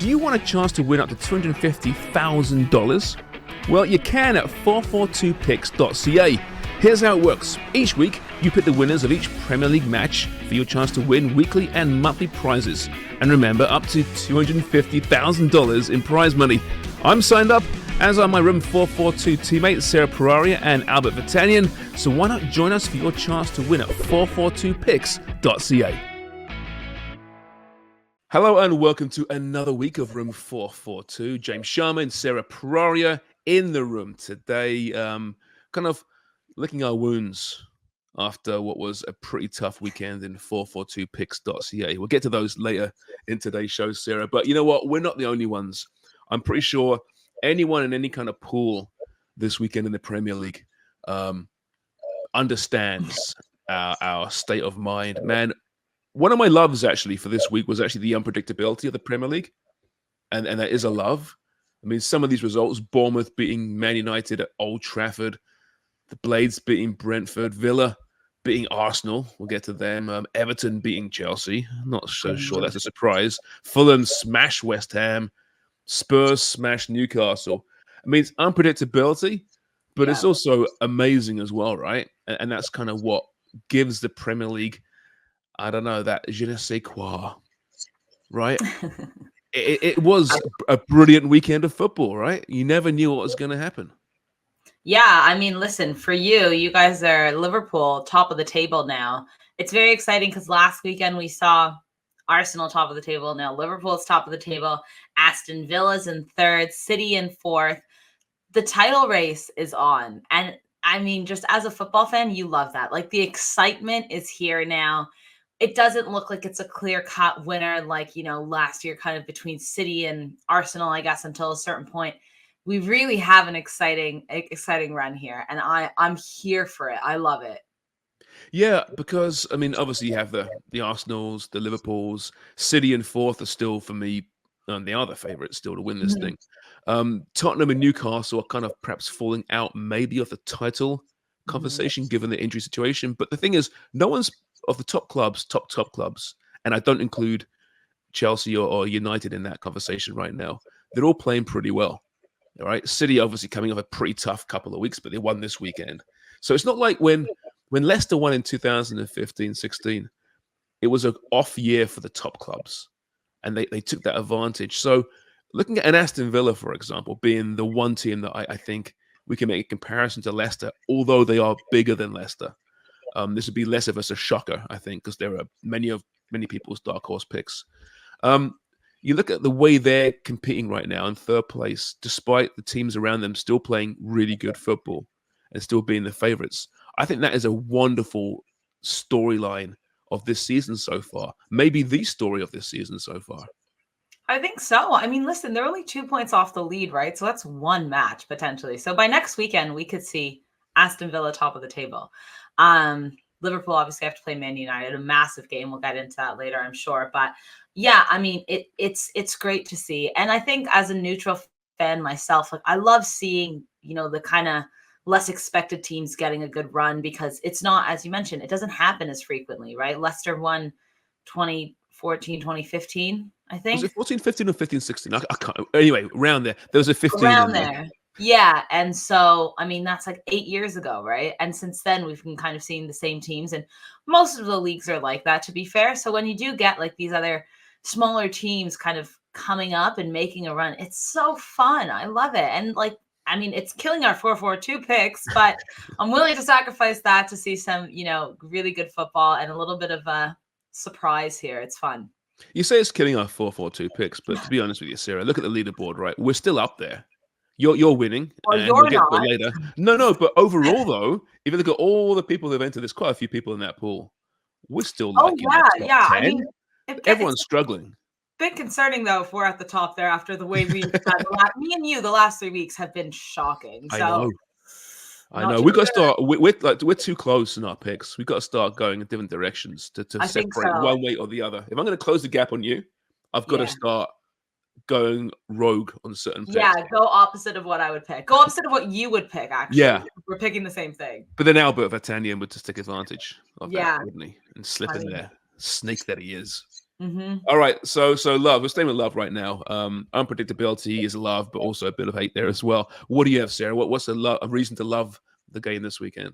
Do you want a chance to win up to $250,000? Well, you can at 442picks.ca. Here's how it works. Each week, you pick the winners of each Premier League match for your chance to win weekly and monthly prizes. And remember, up to $250,000 in prize money. I'm signed up, as are my Room 442 teammates Sarah Pararia and Albert Vitanian, so why not join us for your chance to win at 442picks.ca. Hello and welcome to another week of Room 442. James Sharma and Sarah Pararia in the room today, kind of licking our wounds after what was a pretty tough weekend in 442picks.ca. We'll get to those later in today's show, Sarah. But you know what? We're not the only ones. I'm pretty sure anyone in any kind of pool this weekend in the Premier League understands our state of mind. Man, one of my loves actually for this week was actually the unpredictability of the Premier League. And that is a love. I mean, some of these results, Bournemouth beating Man United at Old Trafford, the Blades beating Brentford, Villa beating Arsenal. We'll get to them. Everton beating Chelsea. I'm not so sure that's a surprise. Fulham smash West Ham. Spurs smash Newcastle. I mean, it's unpredictability, but it's also amazing as well, right? And that's kind of what gives the Premier League, I don't know, that je ne sais quoi, right? It was a brilliant weekend of football, right? You never knew what was going to happen. Yeah, I mean, listen, for you guys are Liverpool top of the table now. It's very exciting because last weekend we saw Arsenal top of the table. Now Liverpool's top of the table. Aston Villa's in third, City in fourth. The title race is on. And I mean, just as a football fan, you love that. Like the excitement is here now. It doesn't look like it's a clear-cut winner like, last year kind of between City and Arsenal, I guess, until a certain point. We really have an exciting run here, and I'm here for it. I love it. Yeah, because, I mean, obviously you have the Arsenals, the Liverpools, City and fourth are still, for me, they are the favourites still to win this thing. Tottenham and Newcastle are kind of perhaps falling out maybe of the title conversation given the injury situation. But the thing is, no one's of the top clubs, top clubs, and I don't include Chelsea or United in that conversation right now. They're all playing pretty well. All right. City obviously coming off a pretty tough couple of weeks, but they won this weekend. So it's not like when Leicester won in 2015-16, it was an off year for the top clubs. And they took that advantage. So looking at an Aston Villa, for example, being the one team that I think we can make a comparison to Leicester, although they are bigger than Leicester. This would be less of a shocker, I think, because there are many people's dark horse picks. You look at the way they're competing right now in third place, despite the teams around them still playing really good football and still being the favorites. I think that is a wonderful storyline of this season so far. Maybe the story of this season so far. I think so. I mean, listen, they're only 2 points off the lead, right? So that's one match potentially. So by next weekend, we could see Aston Villa top of the table. Liverpool obviously have to play Man United, a massive game. We'll get into that later, I'm sure. But yeah, I mean, it's great to see. And I think as a neutral fan myself, like I love seeing, the kind of less expected teams getting a good run because it's not, as you mentioned, it doesn't happen as frequently, right? Leicester won 2014, 2015, I think. Was it 14, 15 or 15, 16? I can't. Anyway, around there. There was a 15 around in there. Yeah. And so, I mean, that's like 8 years ago, right? And since then, we've been kind of seeing the same teams. And most of the leagues are like that, to be fair. So when you do get like these other smaller teams kind of coming up and making a run, it's so fun. I love it. And like, I mean, it's killing our 4-4-2 picks, but I'm willing to sacrifice that to see some, really good football and a little bit of a surprise here. It's fun. You say it's killing our 4-4-2 picks, but to be honest with you, Sarah, look at the leaderboard, right? We're still up there. You're winning. Well, and you're we'll get not. to it later. No, but overall, though, if you look at all the people who've entered, there's quite a few people in that pool. We're still like in the top 10. I mean, everyone's struggling. Bit concerning though if we're at the top there after the way we've had me and you the last 3 weeks have been shocking. So I know. We've got to start. We're too close in our picks. We've got to start going in different directions to separate one way or the other. If I'm going to close the gap on you, I've got to start going rogue on certain picks. Yeah, go opposite of what I would pick. Go opposite of what you would pick, actually. Yeah. We're picking the same thing. But then Albert Vitanian would just take advantage of that, wouldn't he? And slip in there. Snake that he is. Mm-hmm. All right, so love. We're staying with love right now. Unpredictability is love, but also a bit of hate there as well. What do you have, Sarah? What's a reason to love the game this weekend?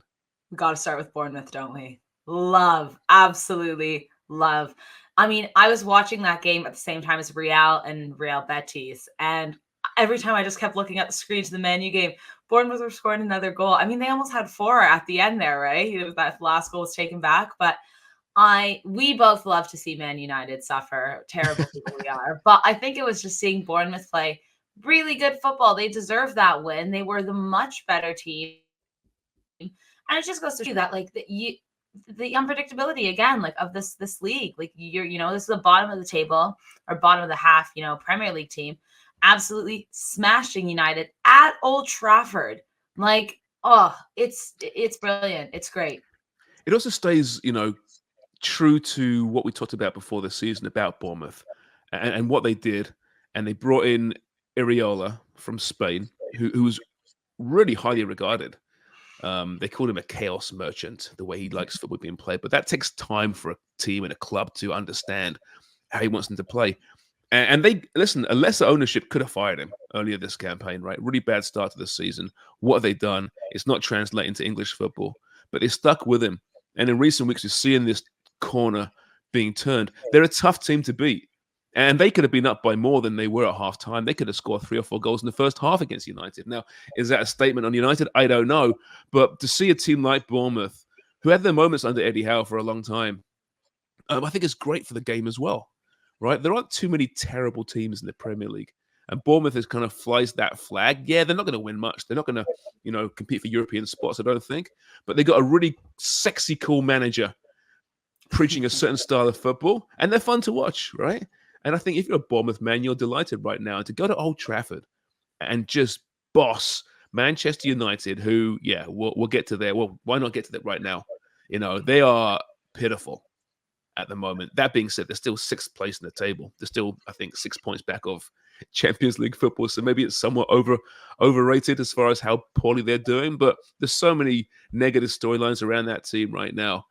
We got to start with Bournemouth, don't we? Love, absolutely love. I mean, I was watching that game at the same time as Real and Real Betis, and every time I just kept looking at the screen to the Man U game. Bournemouth were scoring another goal. I mean, they almost had 4 at the end there, right? That last goal was taken back, but we both love to see Man United suffer. Terrible people we are. But I think it was just seeing Bournemouth play really good football. They deserved that win. They were the much better team. And it just goes to show that like the unpredictability again, like of this league. Like this is the bottom of the table or bottom of the half, Premier League team, absolutely smashing United at Old Trafford. Like, oh, it's brilliant. It's great. It also stays, true to what we talked about before the season about Bournemouth and what they did. And they brought in Iriola from Spain, who was really highly regarded. They called him a chaos merchant, the way he likes football being played. But that takes time for a team and a club to understand how he wants them to play. And they listen, a lesser ownership could have fired him earlier this campaign, right? Really bad start to the season. What have they done? It's not translating to English football, but they stuck with him. And in recent weeks, we're seeing this corner being turned. They're a tough team to beat. And they could have been up by more than they were at half time. They could have scored 3 or 4 goals in the first half against United. Now, is that a statement on United? I don't know. But to see a team like Bournemouth, who had their moments under Eddie Howe for a long time, I think it's great for the game as well, right? There aren't too many terrible teams in the Premier League. And Bournemouth has kind of flies that flag. Yeah, they're not going to win much. They're not going to, compete for European spots, I don't think. But they got a really sexy, cool manager preaching a certain style of football. And they're fun to watch, right? And I think if you're a Bournemouth man, you're delighted right now to go to Old Trafford and just boss Manchester United, who, yeah, we'll get to there. Well, why not get to that right now? They are pitiful at the moment. That being said, they're still 6th place in the table. They're still, I think, 6 points back of Champions League football. So maybe it's somewhat overrated as far as how poorly they're doing. But there's so many negative storylines around that team right now.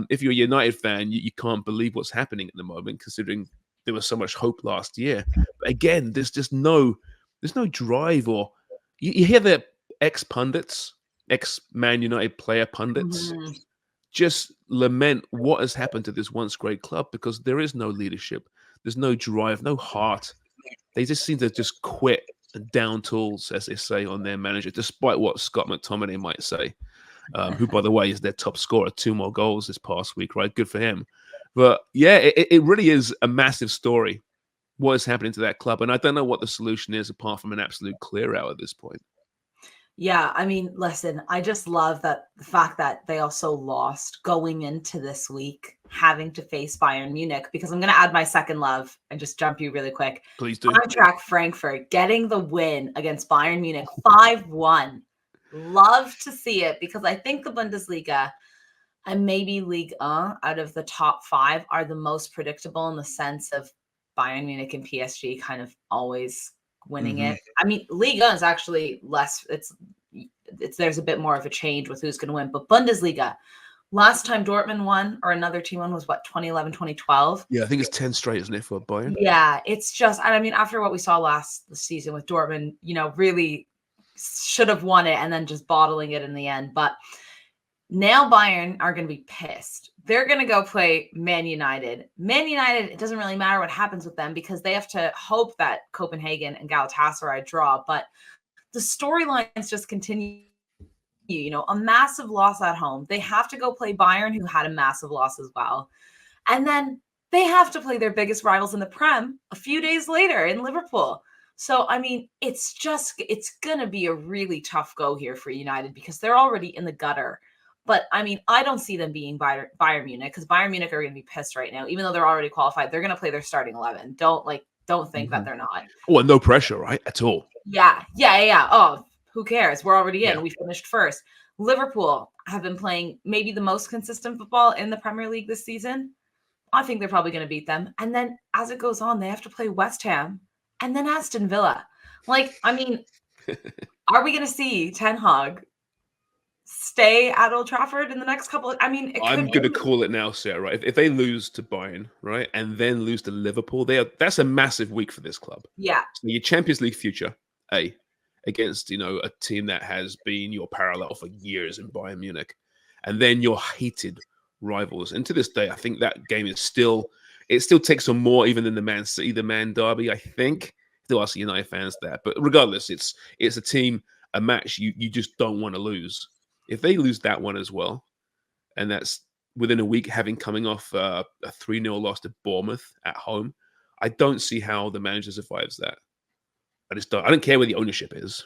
If you're a United fan, you can't believe what's happening at the moment, considering there was so much hope last year. But again, there's no drive, or you hear the ex-pundits, ex-Man United player pundits, just lament what has happened to this once great club, because there is no leadership. There's no drive, no heart. They just seem to just quit and down tools, as they say, on their manager, despite what Scott McTominay might say, who, by the way, is their top scorer, 2 more goals this past week, right? Good for him. But yeah, it really is a massive story, what is happening to that club. And I don't know what the solution is apart from an absolute clear out at this point. Yeah, I mean, listen, I just love that the fact that they also lost going into this week, having to face Bayern Munich, because I'm going to add my second love and just jump you really quick. Please do. Eintracht Frankfurt getting the win against Bayern Munich 5-1. Love to see it, because I think the Bundesliga and maybe Ligue 1 out of the top 5 are the most predictable, in the sense of Bayern Munich and PSG kind of always winning it. I mean, Ligue 1 is actually less, it's there's a bit more of a change with who's going to win. But Bundesliga, last time Dortmund won or another team won was what, 2011, 2012? Yeah, I think it's 10 straight, isn't it, for Bayern? Yeah, it's just, I mean, after what we saw last season with Dortmund, really should have won it and then just bottling it in the end. But now Bayern are going to be pissed. They're going to go play Man United. Man United, it doesn't really matter what happens with them, because they have to hope that Copenhagen and Galatasaray draw. But the storylines just continue. A massive loss at home. They have to go play Bayern, who had a massive loss as well. And then they have to play their biggest rivals in the Prem a few days later in Liverpool. So, I mean, it's going to be a really tough go here for United, because they're already in the gutter. But, I mean, I don't see them being Bayern Munich, because Bayern Munich are going to be pissed right now. Even though they're already qualified, they're going to play their starting 11. Don't think that they're not. Oh, and no pressure, right? At all. Yeah. Oh, who cares? We're already in. Yeah. We finished first. Liverpool have been playing maybe the most consistent football in the Premier League this season. I think they're probably going to beat them. And then as it goes on, they have to play West Ham and then Aston Villa. Like, I mean, are we going to see Ten Hag stay at Old Trafford in the next couple of, I mean, it could I'm going to be. call it now, Sarah. Right? If they lose to Bayern, right, and then lose to Liverpool, that's a massive week for this club. Yeah. So your Champions League future, against a team that has been your parallel for years in Bayern Munich, and then your hated rivals. And to this day, I think that game is still takes on more even than the Man City, the Man Derby. I think still ask United fans that, but regardless, it's a team, a match you just don't want to lose. If they lose that one as well, and that's within a week, having coming off a 3-0 loss to Bournemouth at home, I don't see how the manager survives that. I just don't. I don't care where the ownership is,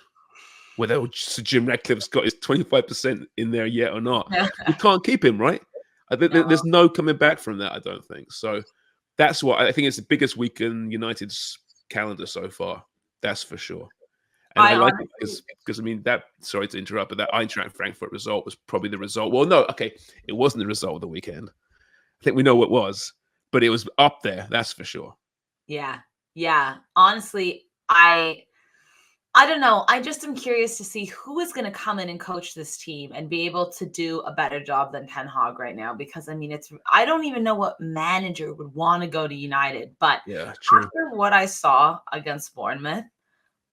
whether Sir Jim Ratcliffe's got his 25% in there yet or not. We can't keep him, right? There's no coming back from that, I don't think. So that's what I think is the biggest week in United's calendar so far. That's for sure. And I like it because I mean that. Sorry to interrupt, but that Eintracht Frankfurt result was probably the result. Well, no, okay, it wasn't the result of the weekend. I think we know what was, but it was up there. That's for sure. Yeah. Honestly, I don't know. I just am curious to see who is going to come in and coach this team and be able to do a better job than Ten Hag right now. Because I mean, I don't even know what manager would want to go to United. But true. After what I saw against Bournemouth,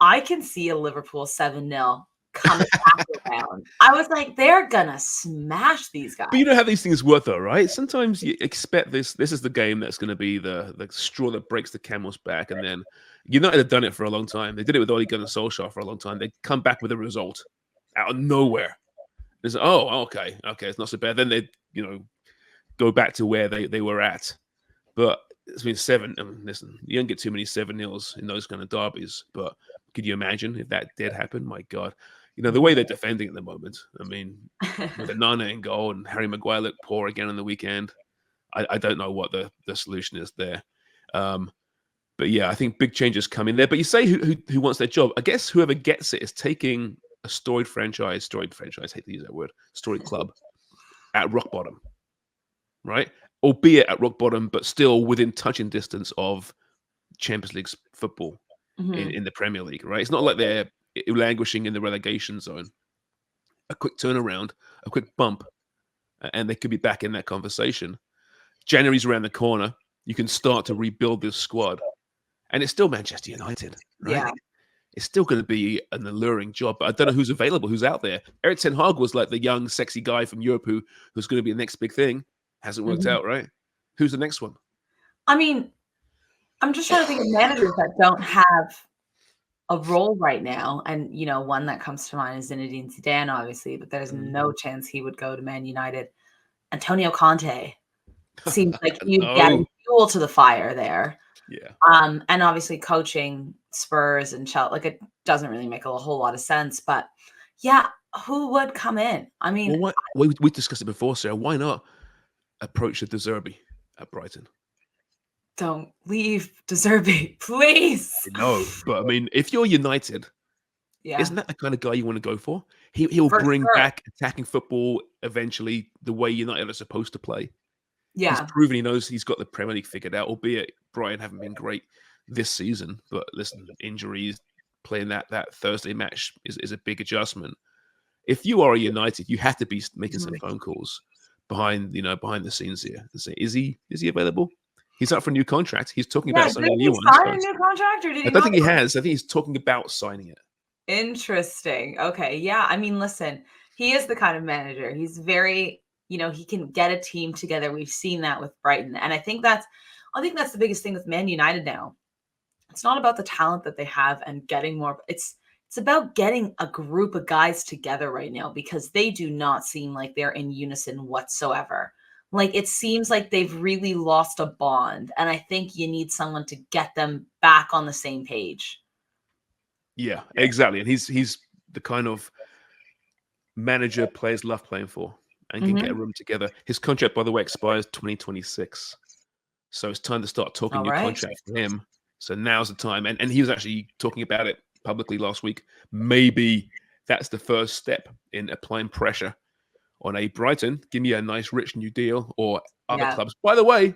I can see a Liverpool 7-0 coming back around. I was like, they're gonna smash these guys. But you know how these things work, though, right? Sometimes you expect this. This is the game that's going to be the straw that breaks the camel's back, and then United have done it for a long time. They did it with Ole Gunnar Solskjaer for a long time. They come back with a result out of nowhere. It's okay, it's not so bad. Then they go back to where they were at. But it's been listen, you don't get too many 7-0s in those kind of derbies. But could you imagine if that did happen? My God. The way they're defending at the moment, I mean, with a Nana in goal and Harry Maguire looked poor again on the weekend, I don't know what the solution is there. But yeah, I think big changes come in there. But you say who wants their job? I guess whoever gets it is taking a storied franchise, I hate to use that word, storied club, at rock bottom, right? Albeit at rock bottom, but still within touching distance of Champions League football in the Premier League, right? It's not like they're languishing in the relegation zone. A quick turnaround, a quick bump, and they could be back in that conversation. January's around the corner. You can start to rebuild this squad. And it's still Manchester United, right? Yeah. It's still going to be an alluring job, but I don't know who's available, who's out there. Erik ten Hag was like the young, sexy guy from Europe who's going to be the next big thing. Hasn't worked out, right? Who's the next one? I mean, I'm just trying to think of managers that don't have a role right now. And, one that comes to mind is Zinedine Zidane, obviously, but there's no chance he would go to Man United. Antonio Conte seems like you'd get fuel to the fire there. Yeah. And obviously coaching Spurs and Chelsea, like it doesn't really make a whole lot of sense. But yeah, who would come in? I mean, we discussed it before, Sarah. Why not approach the De Zerbi at Brighton? Don't leave De Zerbi, please. No, but I mean, if you're United, isn't that the kind of guy you want to go for? He'll bring back attacking football eventually, the way United are supposed to play. Yeah. He's proven he knows he's got the Premier League figured out, albeit Brighton haven't been great this season. But listen, injuries, playing that Thursday match is a big adjustment. If you are a United, you have to be making some phone calls behind the scenes here and say, is he available? He's up for a new contract. He's talking about signing a new one. Sign a new contract, or did he? I don't think he has. I think he's talking about signing it. Interesting. Okay. Yeah. I mean, listen, he is the kind of manager. He's very, he can get a team together. We've seen that with Brighton. And I think that's the biggest thing with Man United now. It's not about the talent that they have and getting more. It's about getting a group of guys together right now, because they do not seem like they're in unison whatsoever. Like, it seems like they've really lost a bond. And I think you need someone to get them back on the same page. Yeah, exactly. And he's the kind of manager players love playing for and can get a room together. His contract, by the way, expires 2026. So it's time to start talking new contract for him. So now's the time. And he was actually talking about it publicly last week. Maybe that's the first step in applying pressure on Brighton. Give me a nice, rich new deal, or other clubs. By the way,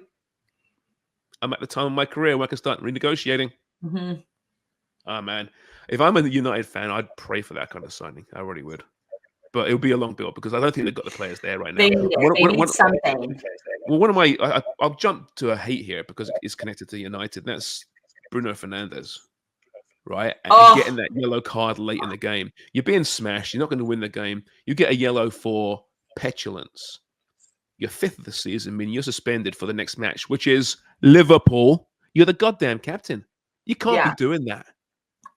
I'm at the time of my career where I can start renegotiating. Oh, man. If I'm a United fan, I'd pray for that kind of signing. I really would. but it'll be a long build because I don't think they've got the players there right now. They need it. They need something. Well, one of my I'll jump to a hate here because it's connected to United. That's Bruno Fernandes, right? And getting that yellow card late in the game. You're being smashed. You're not going to win the game. You get a yellow for petulance. You're 5th of the season, meaning you're suspended for the next match, which is Liverpool. You're the goddamn captain. You can't be doing that.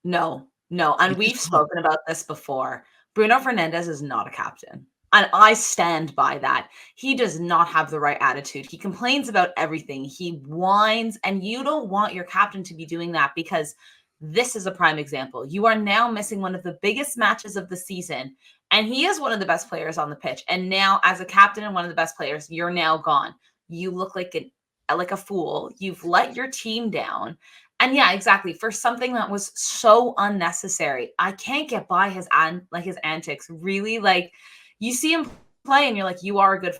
No. And we've spoken about this before. Bruno Fernandes is not a captain. And I stand by that. He does not have the right attitude. He complains about everything. He whines, and you don't want your captain to be doing that because this is a prime example. You are now missing one of the biggest matches of the season, and he is one of the best players on the pitch. And now, as a captain and one of the best players, you're now gone. You look like a fool. You've let your team down. And yeah, exactly. For something that was so unnecessary, I can't get by his antics. Really, like, you see him play and you're like, you are a good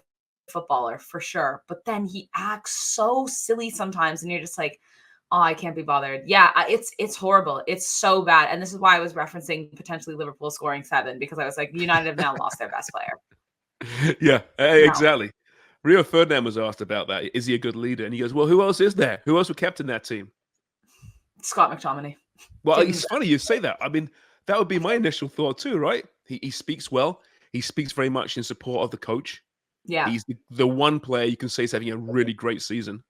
footballer for sure. But then he acts so silly sometimes, and you're just like, oh, I can't be bothered. Yeah, it's horrible. It's so bad. And this is why I was referencing potentially Liverpool scoring 7, because I was like, United have now lost their best player. Yeah, exactly. Rio Ferdinand was asked about that. Is he a good leader? And he goes, well, who else is there? Who else would captain that team? Scott McTominay. Well, it's funny you say that. I mean, that would be my initial thought too, right? He speaks well. He speaks very much in support of the coach. Yeah. He's the one player you can say is having a really great season.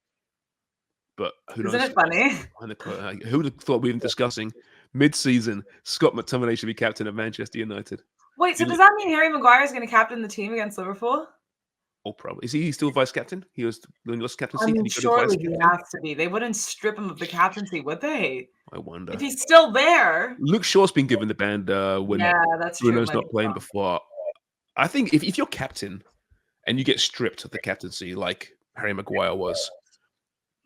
But who knows? Isn't it funny? Who would have thought we've been discussing mid-season Scott McTominay should be captain of Manchester United? Wait, so does that mean Harry Maguire is going to captain the team against Liverpool? Oh, probably. Is he still vice captain? He was when he lost captaincy. I mean, surely he has to be. They wouldn't strip him of the captaincy, would they? I wonder. If he's still there. Luke Shaw's been given the band when that's Bruno's true. not playing before. I think if you're captain and you get stripped of the captaincy like Harry Maguire was,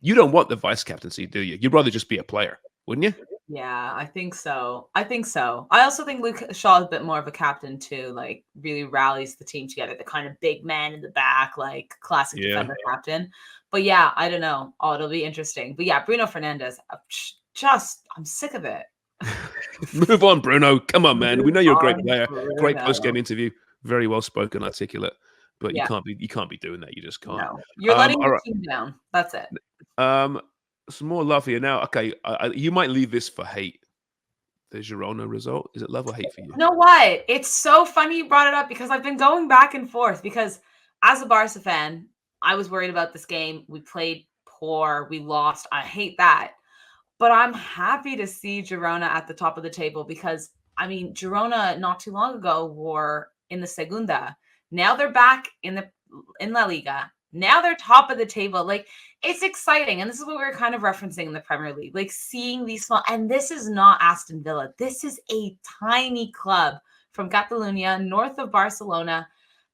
you don't want the vice captaincy, do you? You'd rather just be a player, wouldn't you? Yeah, I think so. I also think Luke Shaw is a bit more of a captain too, like really rallies the team together, the kind of big man in the back, like classic defender captain. But yeah, I don't know. Oh, it'll be interesting. But yeah, Bruno Fernandes, I'm sick of it. Move on, Bruno. Come on, man. We know you're a great player. Great post-game interview. Very well spoken, articulate. But you can't be doing that. You just can't. No. You're letting your team down. That's it. Some more love here now. Okay, you might leave this for hate. The Girona result. Is it love or hate for you? You know what? It's so funny you brought it up because I've been going back and forth because as a Barca fan, I was worried about this game. We played poor. We lost. I hate that. But I'm happy to see Girona at the top of the table because, I mean, Girona not too long ago were in the Segunda. Now they're back in La Liga. Now they're top of the table. Like, it's exciting. And this is what we were kind of referencing in the Premier League. Like, seeing these small... And this is not Aston Villa. This is a tiny club from Catalonia, north of Barcelona.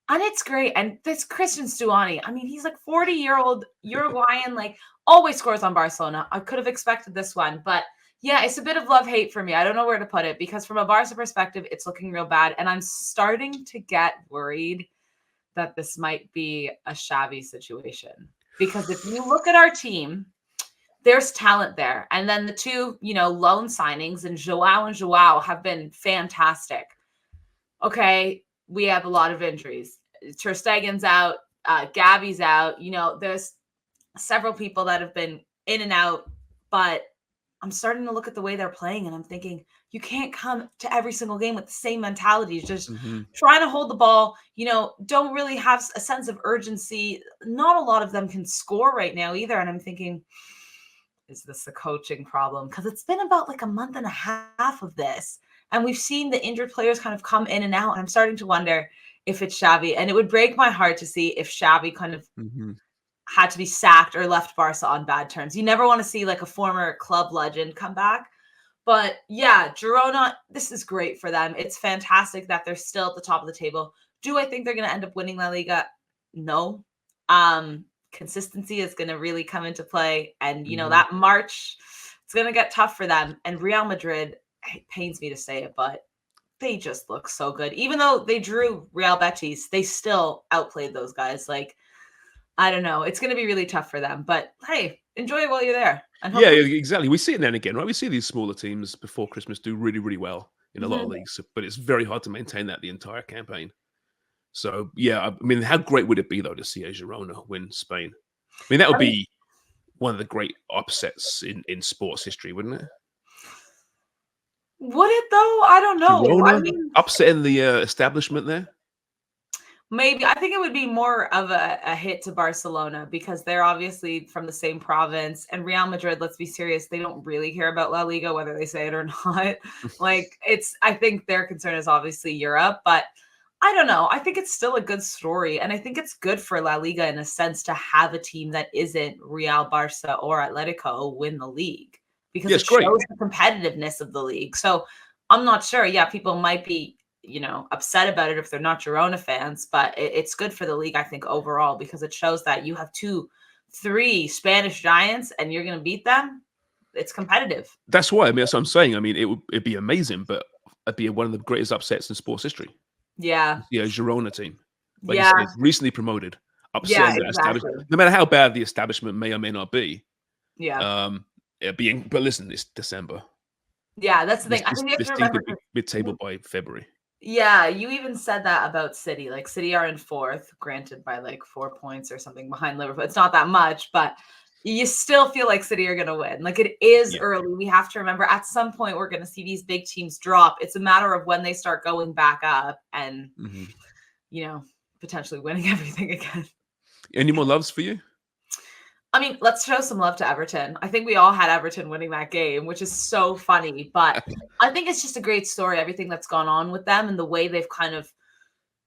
And it's great. And this Christian Stuani, I mean, he's like 40-year-old Uruguayan, like, always scores on Barcelona. I could have expected this one. But, yeah, it's a bit of love-hate for me. I don't know where to put it. Because from a Barca perspective, it's looking real bad. And I'm starting to get worried that this might be a Xavi situation. Because if you look at our team, there's talent there. And then the two, loan signings and Joao have been fantastic. Okay, we have a lot of injuries. Ter Stegen's out, Gavi's out. There's several people that have been in and out, but I'm starting to look at the way they're playing and I'm thinking, you can't come to every single game with the same mentality, just trying to hold the ball, don't really have a sense of urgency. Not a lot of them can score right now either. And I'm thinking, is this a coaching problem? Because it's been about like a month and a half of this. And we've seen the injured players kind of come in and out. And I'm starting to wonder if it's Xavi. And it would break my heart to see if Xavi kind of had to be sacked or left Barca on bad terms. You never want to see like a former club legend come back. But yeah, Girona, this is great for them. It's fantastic that they're still at the top of the table. Do I think they're going to end up winning La Liga? No. Consistency is going to really come into play. And, that March, it's going to get tough for them. And Real Madrid, it pains me to say it, but they just look so good. Even though they drew Real Betis, they still outplayed those guys. Like, I don't know. It's going to be really tough for them. But, hey, enjoy it while you're there. And yeah, exactly. We see it now and again, right? We see these smaller teams before Christmas do really, really well in a lot of leagues. But it's very hard to maintain that the entire campaign. So yeah, I mean, how great would it be though to see a Girona win Spain? I mean, that would I mean, be one of the great upsets in sports history, wouldn't it? would it though? I don't know. I Girona mean, upsetting the establishment there. maybe I think it would be more of a hit to Barcelona because they're obviously from the same province. And Real Madrid, let's be serious, they don't really care about La Liga, whether they say it or not. Like I think their concern is obviously Europe, but I don't know. I think it's still a good story. And I think it's good for La Liga in a sense to have a team that isn't Real, Barca, or Atletico win the league because Yeah, it it's great. shows the competitiveness of the league. So I'm not sure. Yeah, people might be upset about it if they're not Girona fans, but it's good for the league, I think, overall, because it shows that you have 3 Spanish giants and you're going to beat them. It's competitive. That's why. I mean, that's what I'm saying. I mean, it'd be amazing, but it'd be one of the greatest upsets in sports history. Yeah. Yeah, Girona team, like you Yeah. said, recently promoted, Yeah, upsetting that exactly. establishment. No matter how bad the establishment may or may not be, Yeah. but listen, it's December. Yeah, that's the This thing. I this, think you have this to team remember. could be mid-table by February. Yeah, you even said that about City. Like City are in 4th, granted by like 4 points or something behind Liverpool. It's not that much, but you still feel like City are going to win. Like it is Yeah. early. We have to remember at some point we're going to see these big teams drop. It's a matter of when they start going back up and, potentially winning everything again. Any more loves for you? I mean, let's show some love to Everton. I think we all had Everton winning that game, which is so funny. But I think it's just a great story, everything that's gone on with them and the way they've kind of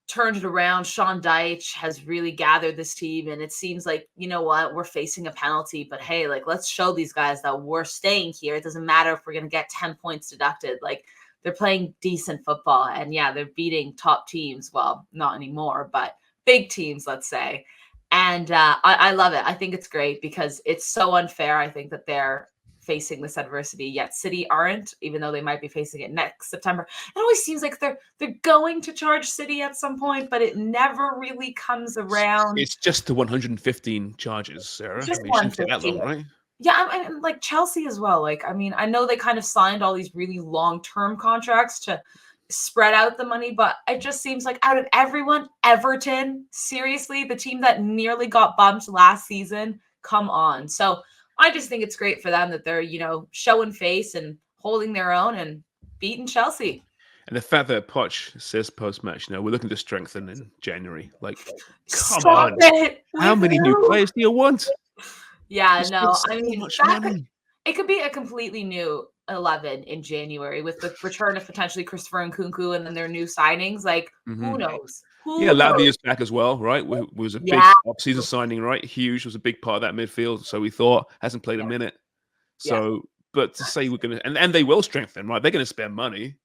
turned it around. Sean Dyche has really gathered this team. And it seems like, you know what, we're facing a penalty. But hey, like, let's show these guys that we're staying here. It doesn't matter if we're going to get 10 points deducted. Like, they're playing decent football. And yeah, they're beating top teams. Well, not anymore, but big teams, let's say. And I love it. I think it's great because it's so unfair. I think that they're facing this adversity, yet City aren't, even though they might be facing it next September. It always seems like they're going to charge City at some point, but it never really comes around. It's just the 115 charges, Sarah. Just I mean, it shouldn't take that 115. long, right? Yeah, I mean, like Chelsea as well. Like, I mean, I know they kind of signed all these really long-term contracts to spread out the money, but it just seems like out of everyone, Everton, seriously, the team that nearly got bumped last season, come on. So I just think it's great for them that they're, showing face and holding their own and beating Chelsea. And the fact that Poch says post-match, we're looking to strengthen in January. Like, come Stop on. it. How many new players do you want? Yeah, You no, spent I so mean, much money. it could be a completely new 11 in January with the return of potentially Christopher Nkunku and then their new signings. Like, who knows? Yeah, Latvia's back as well, right? Was a big off-season signing, right? Hughes was a big part of that midfield, so we thought hasn't played a minute. So, but to say we're gonna and they will strengthen, right? They're gonna spend money,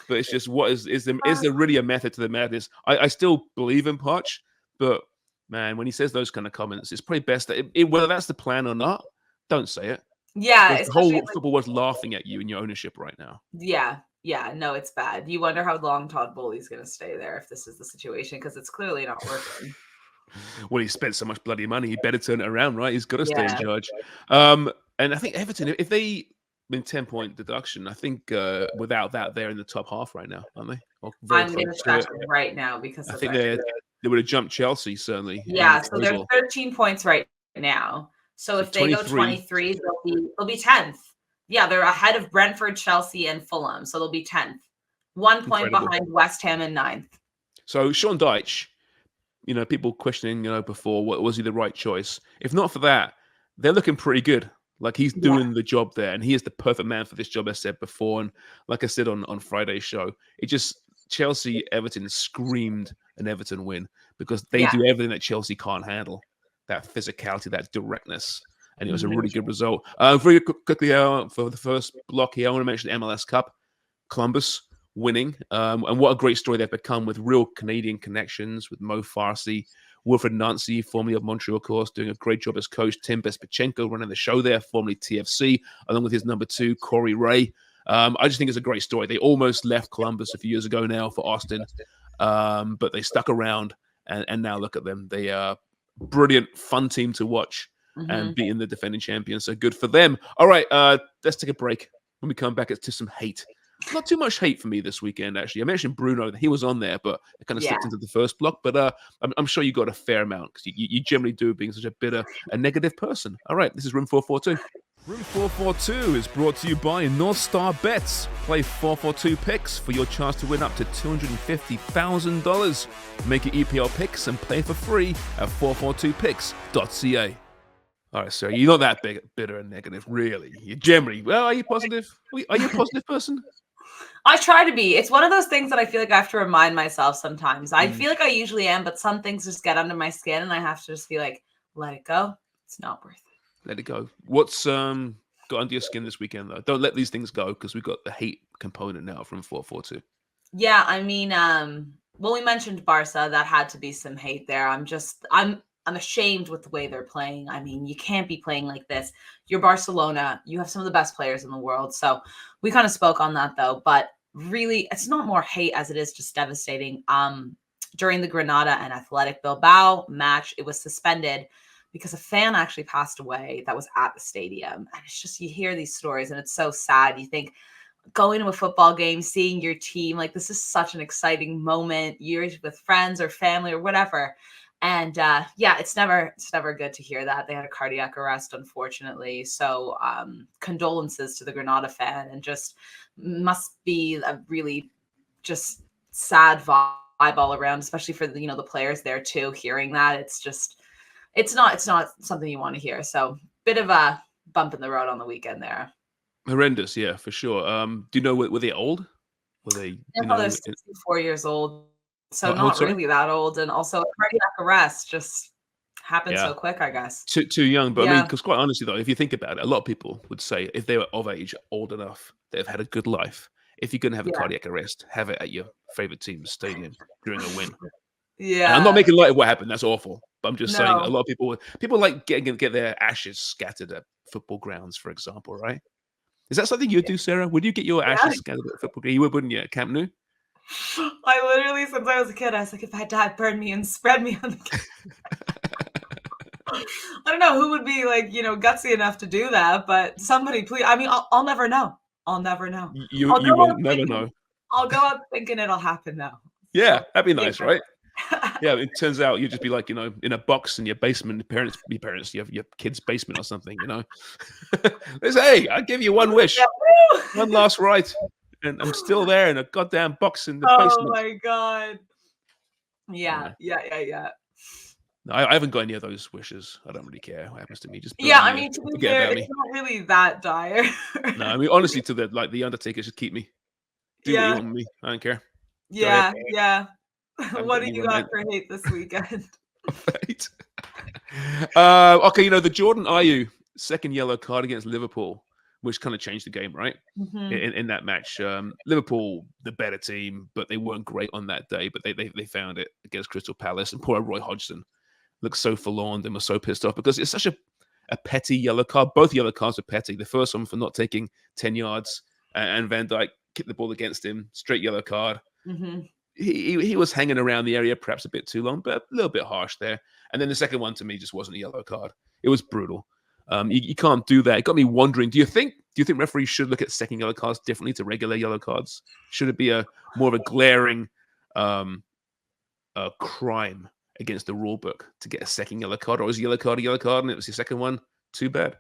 but it's just what is there really a method to the madness? I still believe in Poch, but man, when he says those kind of comments, it's probably best that whether that's the plan or not, don't say it. Yeah, the whole football world's laughing at you and your ownership right now. Yeah, no, it's bad. You wonder how long Todd Bowley's going to stay there if this is the situation, because it's clearly not working. Well, he spent so much bloody money, he better turn it around, right? He's got to stay in charge. And I think Everton, if they win 10-point deduction, I think without that, they're in the top half right now, aren't they? I'm going to check it right now because I think they would have jumped Chelsea, certainly. Yeah, so they're 13 points right now. So if they go 23, they'll be 10th. Yeah, they're ahead of Brentford, Chelsea, and Fulham. So they'll be 10th. 1 point behind West Ham in 9th. So Sean Dyche, people questioning, before, was he the right choice? If not for that, they're looking pretty good. Like, he's doing the job there, and he is the perfect man for this job, as I said before. And like I said on Friday's show, Chelsea, Everton screamed an Everton win because they do everything that Chelsea can't handle. That physicality, that directness. And it was a really good result. Very quickly, for the first block here, I want to mention the MLS Cup. Columbus winning. And what a great story they've become with real Canadian connections with Mo Farsi, Wilfred Nancy, formerly of Montreal, of course, doing a great job as coach. Tim Bespachenko running the show there, formerly TFC, along with his number 2, Corey Ray. I just think it's a great story. They almost left Columbus a few years ago now for Austin, but they stuck around, and now look at them. They are brilliant, fun team to watch and beating the defending champions. So good for them. All right, let's take a break. When we come back, it's to some hate Not too much hate for me this weekend, actually. I mentioned Bruno; he was on there, but it kind of Yeah. slipped into the first block. But I'm sure you got a fair amount because you generally do, being such a bitter, a negative person. All right, this is Room 442. Room 442 is brought to you by North Star Bets. Play 442 picks for your chance to win up to $250,000. Make your EPL picks and play for free at 442picks.ca. All right, sir, you're not that bitter and negative, really. You generally, well, are you positive? Are you a positive person? I try to be. It's one of those things that I feel like I have to remind myself sometimes. I feel like I usually am, but some things just get under my skin and I have to just be like, let it go. It's not worth it. Let it go. What's got under your skin this weekend, though? Don't let these things go because we've got the hate component now from 442. Yeah, I mean, well, we mentioned Barca. That had to be some hate there. I'm ashamed with the way they're playing. I mean, you can't be playing like this. You're Barcelona. You have some of the best players in the world. So we kind of spoke on that though, but really it's not more hate as it is just devastating. During the Granada and Athletic Bilbao match, it was suspended because a fan actually passed away that was at the stadium. And it's just, you hear these stories and it's so sad. You think, going to a football game, seeing your team, like this is such an exciting moment. You're with friends or family or whatever. And yeah, it's never good to hear that. They had a cardiac arrest, unfortunately. So condolences to the Granada fan, and just must be a really just sad vibe all around, especially for the, the players there too. Hearing that, it's not something you want to hear. So bit of a bump in the road on the weekend there. Horrendous, yeah, for sure. Do you know, were they old? Were they? Their mother's 64 years old, so How old, not sorry? really that old, and also a cardiac arrest just happened Yeah, so quick, I guess. too young. But I mean, Yeah, because quite honestly, though, if you think about it, a lot of people would say if they were of age, old enough, they've had a good life. If you're going to have a yeah, cardiac arrest, have it at your favorite team's stadium during a win. And I'm not yeah. making light of what happened. That's awful. But I'm just saying, a No, lot of people like get their ashes scattered at football grounds, for example, right? Is that something you'd do, Sarah? Would you get your yeah. ashes scattered at football ground? You would, wouldn't you, at Camp Nou? I literally, since I was a kid, I was like, if I die, burn me and spread me on the. I don't know who would be like, gutsy enough to do that, but somebody, please. I mean, I'll never know. I'll never know. You will never know. I'll go out thinking it'll happen now. Yeah, So, that'd be yeah. nice, right? Yeah, it turns out you'd just be like, in a box in your basement, your kid's basement or something, They say, hey, I'll give you one wish, one last right, and I'm still there in a goddamn box in the Oh basement. my God. Yeah. Yeah. No, I haven't got any of those wishes. I don't really care what happens to me. Just burn Yeah, I me mean, to be forget fair, about it's me. not really that dire. No, I mean, honestly, to the Undertaker should keep me. Do what you Yeah, want with me. I don't care. Go ahead. yeah. I haven't What got do any you got romantic. for hate this weekend? Right. Okay, the Jordan Ayew second yellow card against Liverpool, which kind of changed the game, right? Mhm. In that match, Liverpool, the better team, but they weren't great on that day. But they found it against Crystal Palace, and poor Roy Hodgson looked so forlorn and was so pissed off because it's such a petty yellow card. Both yellow cards are petty. The first one for not taking 10 yards, and Van Dijk kicked the ball against him, straight yellow card. Mhm. He was hanging around the area perhaps a bit too long, but a little bit harsh there. And then the second one to me just wasn't a yellow card. It was brutal. You can't do that. It got me wondering. Do you think referees should look at second yellow cards differently to regular yellow cards? Should it be more of a glaring crime against the rule book to get a second yellow card, or was a yellow card, and it was your second one? Too bad.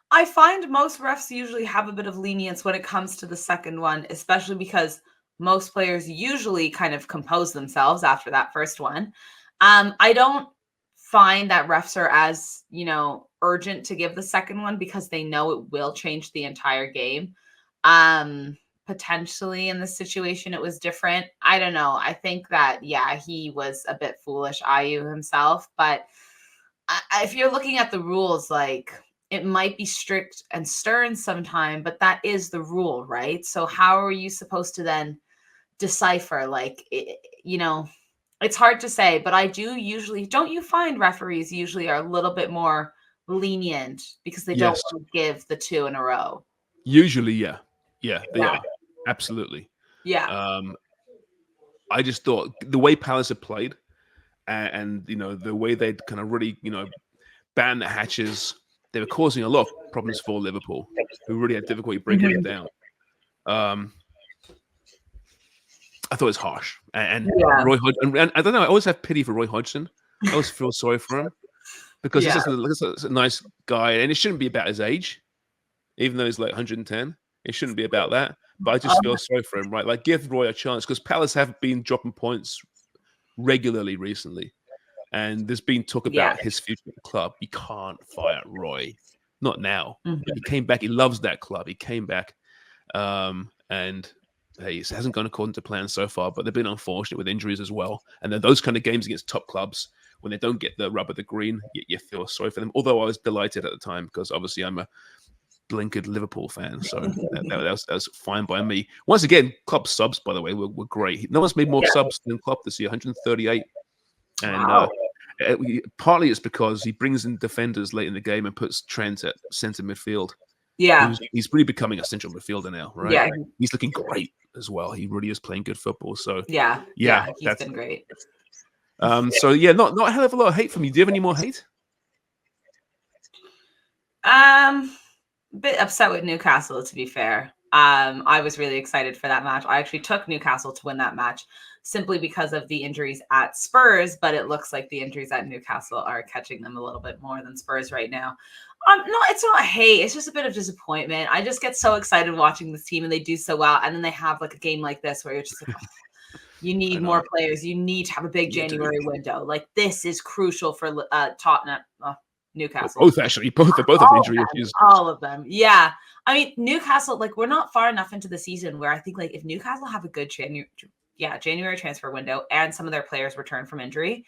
I find most refs usually have a bit of lenience when it comes to the second one, especially because most players usually kind of compose themselves after that first one. I don't find that refs are as, urgent to give the second one because they know it will change the entire game. Potentially in this situation, it was different. I don't know. I think that, yeah, he was a bit foolish, Ayew himself, but if you're looking at the rules, like, it might be strict and stern sometime, but that is the rule, right? So how are you supposed to then decipher? Like, it's hard to say, but I do usually, don't you find referees usually are a little bit more lenient because they don't Yes. want to give the two in a row? Usually, yeah. Yeah, they Yeah. are. Absolutely. Yeah. I just thought the way Palace had played, and the way they'd kind of really banned the hatches, they were causing a lot of problems for Liverpool, who really had difficulty breaking them Mhm. down. Um, I thought it was harsh. And Yeah. Roy Hodgson, and I don't know, I always have pity for Roy Hodgson. I always feel sorry for him because he's Yeah. just a nice guy, and it shouldn't be about his age, even though he's like 110. It shouldn't be about that. But I just feel sorry for him, right? Like, give Roy a chance because Palace have been dropping points regularly recently. And there's been talk Yeah. about his future at the club. You can't fire Roy. Not now. Mhm. He came back. He loves that club. He came back. And hey, it hasn't gone according to plan so far, but they've been unfortunate with injuries as well. And then those kind of games against top clubs, when they don't get the rub of the green, you feel sorry for them. Although I was delighted at the time because obviously I'm a blinkered Liverpool fan, so that was fine by me. Once again, Klopp subs, by the way, were great. No one's made more subs than Klopp this year, 138. And Wow. partly it's because he brings in defenders late in the game and puts Trent at centre midfield. Yeah. He's really becoming a central midfielder now, right? Yeah. He's looking great as well. He really is playing good football. So Yeah. He's been great. So yeah, not a hell of a lot of hate from you. Do you have any more hate? Bit upset with Newcastle, to be fair. I was really excited for that match. I actually took Newcastle to win that match simply because of the injuries at Spurs, but it looks like the injuries at Newcastle are catching them a little bit more than Spurs right now. No, it's not hate. It's just a bit of disappointment. I just get so excited watching this team and they do so well. And then they have like a game like this where you're just like, oh, you need more players. You need to have a big January window. Like this is crucial for Tottenham. Newcastle. Both actually, both have injury issues. All of them. Yeah. I mean, Newcastle, like we're not far enough into the season where I think like if Newcastle have a good January transfer window and some of their players return from injury,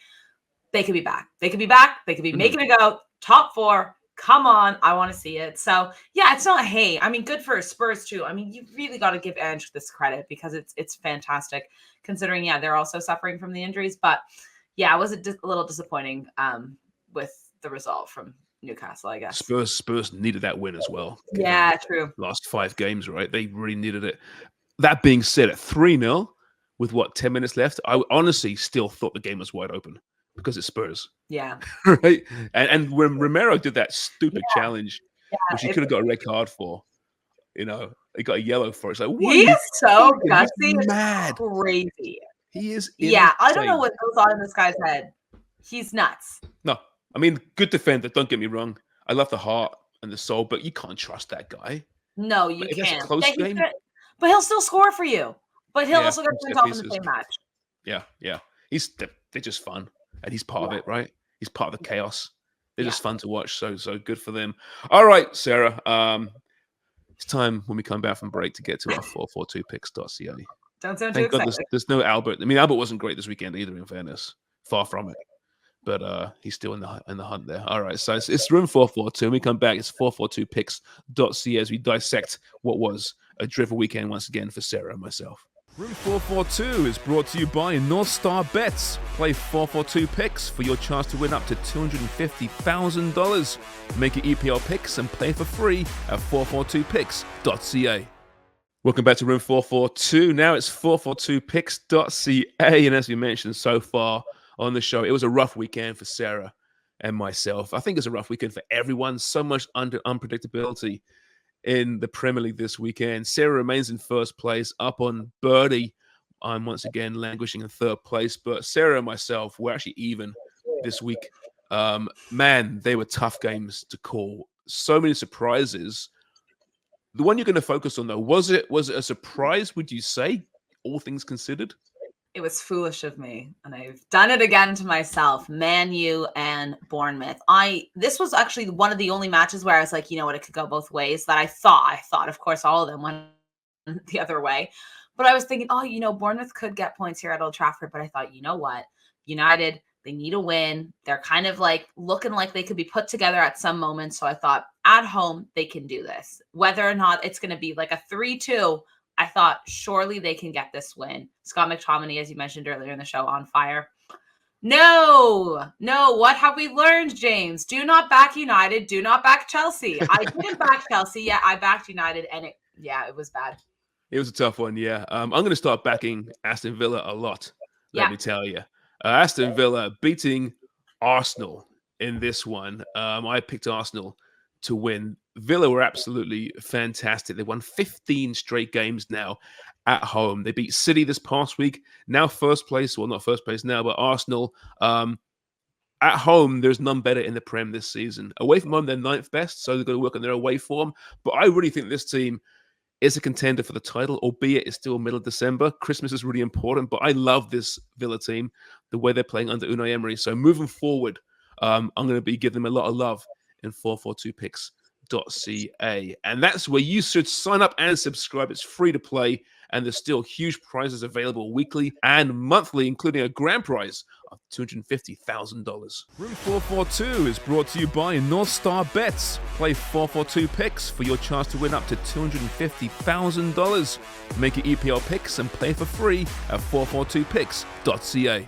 they could be back. They could be back. They could be making it go top 4. Come on. I want to see it. So yeah, it's not hate. I mean, good for Spurs too. I mean, you really got to give Ange this credit because it's fantastic considering, they're also suffering from the injuries, but yeah, it was a little disappointing with the result from Newcastle, I guess. Spurs needed that win as well. Yeah, true. Last 5 games, right? They really needed it. That being said, at 3-0 with 10 minutes left, I honestly still thought the game was wide open because it's Spurs. Yeah. Right? And when Romero did that stupid challenge, which he could have got a red card for, he got a yellow for it. It's like, what he is so gutsy. He's mad. Crazy. He is insane. I don't know what goes on in this guy's head. He's nuts. No. I mean, good defender, don't get me wrong. I love the heart and the soul, but you can't trust that guy. No, you can't. It's a close game. But he'll still score for you. But he'll also get points off in the same match. Yeah. They're just fun. And he's part of it, right? He's part of the chaos. They're just fun to watch. So good for them. All right, Sarah. It's time when we come back from break to get to our 442picks.ca. Don't sound too excited. There's no Albert. I mean, Albert wasn't great this weekend either, in fairness. Far from it. But he's still in the hunt there. All right, so it's room 442. When we come back, it's 442picks.ca as we dissect what was a drivel weekend once again for Sarah and myself. Room 442 is brought to you by North Star Bets. Play 442 picks for your chance to win up to $250,000. Make your EPL picks and play for free at 442picks.ca. Welcome back to room 442. Now it's 442picks.ca, and as we mentioned so far on the show, it was a rough weekend for Sarah and myself. I think it's a rough weekend for everyone. So much unpredictability in the Premier League this weekend. Sarah remains in first place, up on birdie. I'm once again languishing in third place, but Sarah and myself were actually even this week. Man, they were tough games to call. So many surprises. The one you're going to focus on, though, was it a surprise, would you say, all things considered? It was foolish of me, and I've done it again to myself. Man U and Bournemouth. This was actually one of the only matches where I was like, you know what, it could go both ways. That I thought, of course, all of them went the other way. But I was thinking, Bournemouth could get points here at Old Trafford. But I thought, you know what, United, they need a win. They're kind of like looking like they could be put together at some moment. So I thought, at home, they can do this. Whether or not it's going to be like a 3-2. I thought surely they can get this win. Scott McTominay, as you mentioned earlier in the show, on fire. No. What have we learned, James? Do not back United. Do not back Chelsea. I didn't back Chelsea. Yeah, I backed United, and it was bad. It was a tough one. Yeah, I'm going to start backing Aston Villa a lot. Let me tell you, Aston Villa beating Arsenal in this one. I picked Arsenal to win. Villa were absolutely fantastic. They won 15 straight games now at home. They beat City this past week. Now first place, well, not first place now, but Arsenal. At home, there's none better in the Prem this season. Away from home, they're ninth best, so they've got to work on their away form. But I really think this team is a contender for the title, albeit it's still middle of December. Christmas is really important, but I love this Villa team, the way they're playing under Unai Emery. So moving forward, I'm going to be giving them a lot of love in 442picks.ca. And that's where you should sign up and subscribe. It's free to play, and there's still huge prizes available weekly and monthly, including a grand prize of $250,000. Room 442 is brought to you by North Star Bets. Play 442 picks for your chance to win up to $250,000. Make your EPL picks and play for free at 442picks.ca.